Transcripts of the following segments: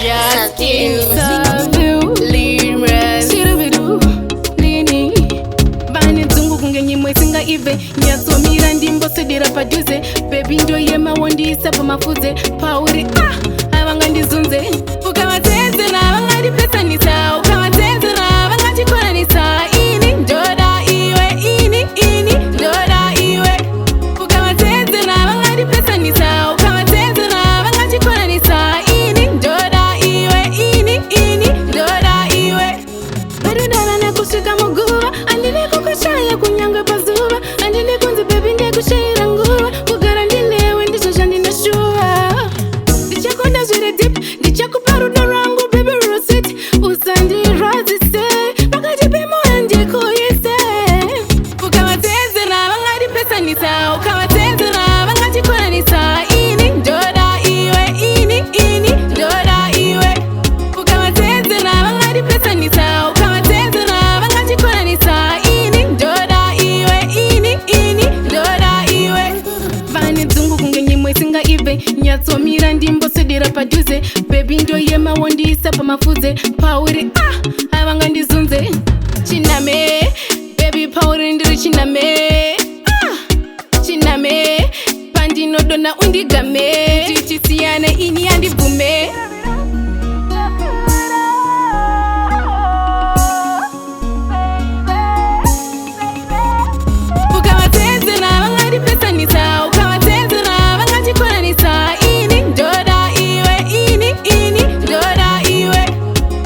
just you. SAVIL Lyrics. Shirubidu Nini Bani dzungu kungenyi mwesinga ive Nyasomira ndimbo sedira paduze Baby ndo yema wondi isa pamafuze Pauri avanga ndizunze Ukamateze na avanga dipesa nisa Ukamateze na avanga chikona nisa Ini ndoda iwe ini ndoda iwe Ukamateze na avanga dipesa nisa Ukamateze na avanga chikona nisa Ini ndoda iwe ini ndoda iwe Barudara na kushika muguwa Andine kukushaya kunyangwe pazuwa Andine kunzi baby nde kushira nguwa Kugara ndinewe ndishosha ndine shuwa Ndichakunda zure dip Ndichakuparuda rangu baby rosit Usandi razise Pakati pimo ndikuyise Ukamateze na vangadi pesa nisa Ukamateze na vangadi kona nisa Ini ndoda iwe ini ndoda iwe Ukamateze na vangadi pesa nisa Ukamateze na vangadi kona nisa Ini ndoda iwe ini ndoda iwe Vani dzungu kungenyi mwesinga ive Nyatsomira ndimbo sedira paduze Baby ndo yema wondi isa pamafuze Pauri avanga ndizunze Chiname Baby pauri ndiri chiname Chiname Pandinodona undigame Tichisiyane ini yandivume Ukamateze na vangadi pesa nisa Ukamateze na vangadi kona nisa Ini ndoda iwe ini ndoda iwe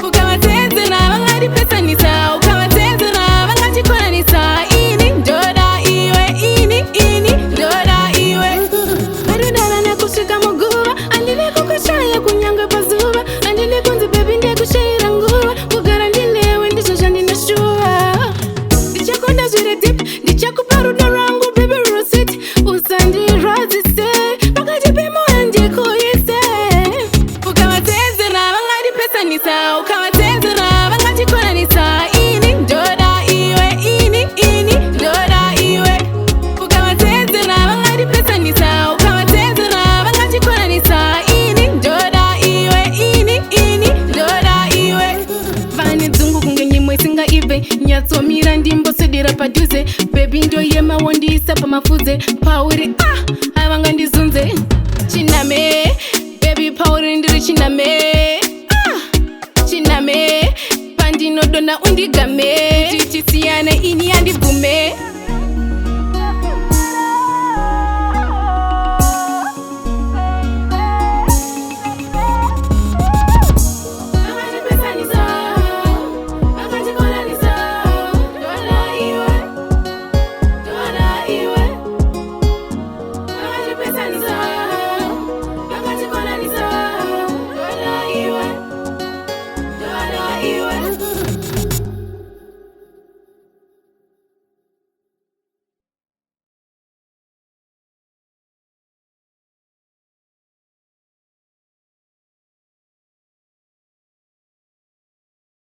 Ukamateze na vangadi pesa nisa Ukamateze na vangadi kona nisa Ini ndoda iwe ini ndoda iwe Barudara na kushika muguwa Andine kukushaya kunyangwe pazuwa Andine kunzi baby nde kushira nguwa Kugara ndinewe ndishosha ndine shuwa Ndichakunda zure dip Ndichakuparuda rangu baby rosit Usandi razise Pakati pimo ndikuyise Ukamateze na vangadi pesa nisa Ukamateze na vangadi kona nisa Ini ndoda iwe ini ndoda iwe Ukamateze na vangadi pesa nisa Ukamateze na vangadi kona nisa Ini ndoda iwe ini ndoda iwe Vani dzungu kungenyi mwesinga ive Nyatsomira ndimbo sedira paduze Baby ndo yema wondi isa pamafuze Pauri avanga ndizunze Chiname Baby pauri ndiri chiname Chiname Pandinodona undigame Tichisiyane ini yandivume